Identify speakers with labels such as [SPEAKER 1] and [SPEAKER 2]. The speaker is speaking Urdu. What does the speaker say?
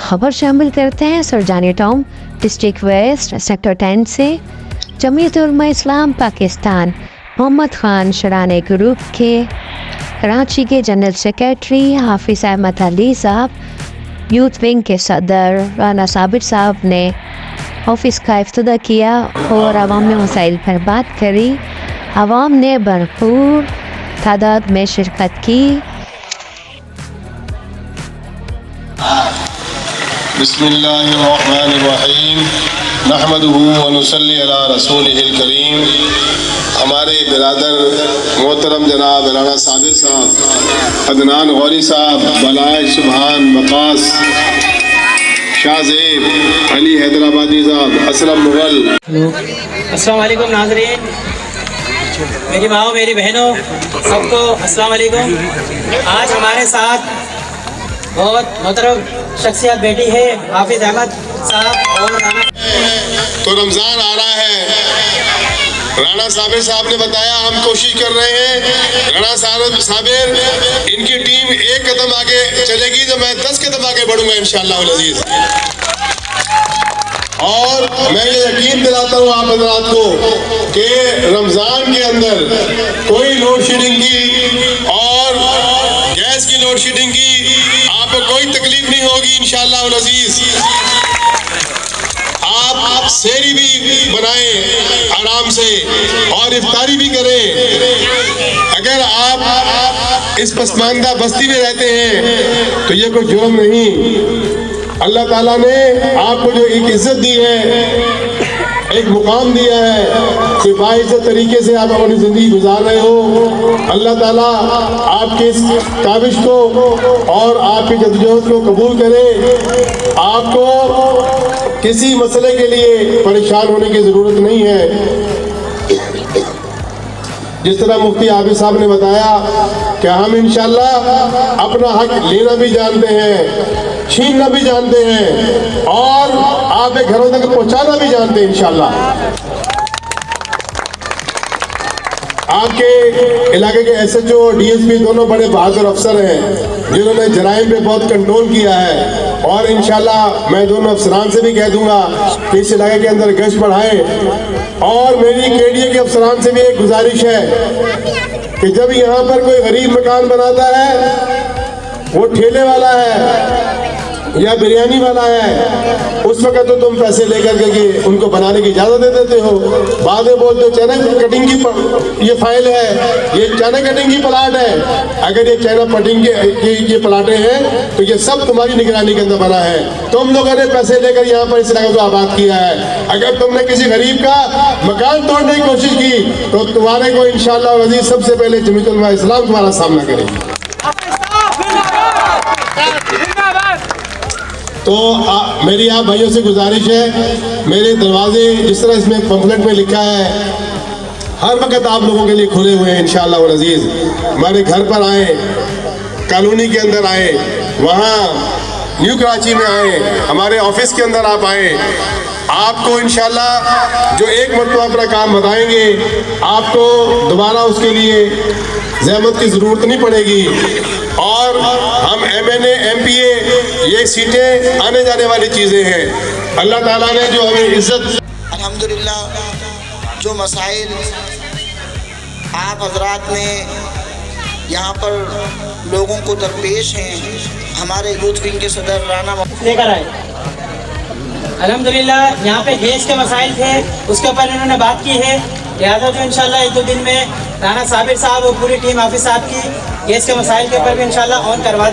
[SPEAKER 1] خبر شامل کرتے ہیں Surjani town district west sector 10 سے۔ جمعیت علماء اسلام پاکستان محمد خان شرانہ گروپ کے کراچی کے جنرل سیکریٹری حافظ احمد علی صاحب، یوتھ ونگ کے صدر رانا صابر صاحب نے آفس کا افتتاح کیا اور عوامی مسائل پر بات کری۔ عوام نے بھرپور تعداد میں شرکت کی۔
[SPEAKER 2] بسم اللہ الرحمن الرحیم نحمدہ ونصلی علی رسولہ الکریم۔ ہمارے برادر محترم جناب رانا صابر صاحب، عدنان غوری صاحب، بلائے سبحان وقاص شاہ زیب، علی حیدرآبادی صاحب، اسلم مغل۔
[SPEAKER 3] السلام علیکم ناظرین، میری ماؤں میری بہنوں سب کو السلام علیکم۔ آج ہمارے ساتھ بہت محترم شخصیت بیٹی ہے حافظ احمد صاحب اور رانا۔
[SPEAKER 2] تو رمضان آ رہا ہے، رانا صابر صاحب نے بتایا ہم کوشش کر رہے ہیں۔ رانا صابر ان کی ٹیم ایک قدم آگے چلے گی تو میں 10 قدم آگے بڑھوں گا انشاءاللہ العزیز۔ اور میں یہ یقین دلاتا ہوں آپ حضرات کو کہ رمضان کے اندر کوئی لوڈ شیڈنگ کی اور گیس کی لوڈ شیڈنگ کی آپ کو کوئی تکلیف نہیں ہوگی انشاءاللہ العزیز۔ آپ سحری بھی بنائیں آرام سے اور افطاری بھی کریں۔ اگر آپ اس پسماندہ بستی میں رہتے ہیں تو یہ کوئی جرم نہیں۔ اللہ تعالیٰ نے آپ کو جو ایک عزت دی ہے، ایک مقام دیا ہے کہ باعزت طریقے سے آپ اپنی زندگی گزار رہے ہو، اللہ تعالیٰ آپ کی اس کاوش کو اور آپ کی جدوجہد کو قبول کرے۔ آپ کو کسی مسئلے کے لیے پریشان ہونے کی ضرورت نہیں ہے۔ جس طرح مفتی عابد صاحب نے بتایا کہ ہم انشاءاللہ اپنا حق لینا بھی جانتے ہیں، چھیننا بھی جانتے ہیں اور آپ کے گھروں تک پہنچانا بھی جانتے ہیں انشاءاللہ۔ آپ کے علاقے کے S H O D S P دونوں بڑے بہادر افسر ہیں جنہوں نے جرائم پہ بہت کنٹرول کیا ہے، اور انشاءاللہ میں دونوں افسران سے بھی کہہ دوں گا کہ اس علاقے کے اندر گشت بڑھائیں۔ اور میری کے ڈی اے کے افسران سے بھی ایک گزارش ہے کہ جب یہاں پر کوئی غریب مکان بناتا ہے، وہ ٹھیلے والا ہے یا بریانی والا ہے، اس وقت تو تم پیسے لے کر کے ان کو بنانے کی اجازت دے دیتے ہو۔ بعد میں بولتے ہو چائنا کٹنگ کی یہ فائل ہے، یہ چائنا کٹنگ کی پلاٹ ہے۔ اگر یہ چائنا کٹنگ کی یہ پلاٹیں ہیں تو یہ سب تمہاری نگرانی کے اندر بنا ہے، تم لوگوں نے پیسے لے کر یہاں پر اس علاقے کو آباد کیا ہے۔ اگر تم نے کسی غریب کا مکان توڑنے کی کوشش کی تو تمہارے کو انشاءاللہ العزیز سب سے پہلے جمعیت علماء اسلام تمہارا سامنا کرے گی۔ تو میری آپ بھائیوں سے گزارش ہے، میرے دروازے جس طرح اس میں پمفلٹ میں لکھا ہے ہر وقت آپ لوگوں کے لیے کھلے ہوئے ہیں انشاءاللہ العزیز۔ ہمارے گھر پر آئیں، کالونی کے اندر آئیں، وہاں نیو کراچی میں آئیں، ہمارے آفس کے اندر آپ آئیں۔ آپ کو انشاءاللہ جو ایک مرتبہ اپنا کام بتائیں گے، آپ کو دوبارہ اس کے لیے زحمت کی ضرورت نہیں پڑے گی۔ اور ہم M N A M P A یہ سیٹیں آنے جانے والی چیزیں ہیں۔ اللہ تعالیٰ نے جو ہمیں عزت،
[SPEAKER 4] الحمدللہ جو مسائل آپ حضرات نے یہاں پر لوگوں کو درپیش ہیں، ہمارے یوتھ ونگ کے صدر رانا
[SPEAKER 3] لے کر آئے۔ الحمدللہ یہاں پہ گیس کے مسائل تھے، اس کے اوپر انہوں نے بات کی ہے، لہٰذا جو انشاءاللہ 1-2 دن میں رانا صابر صاحب اور پوری ٹیم حافظ صاحب کی گیس کے مسائل کے اوپر بھی انشاءاللہ آن کروا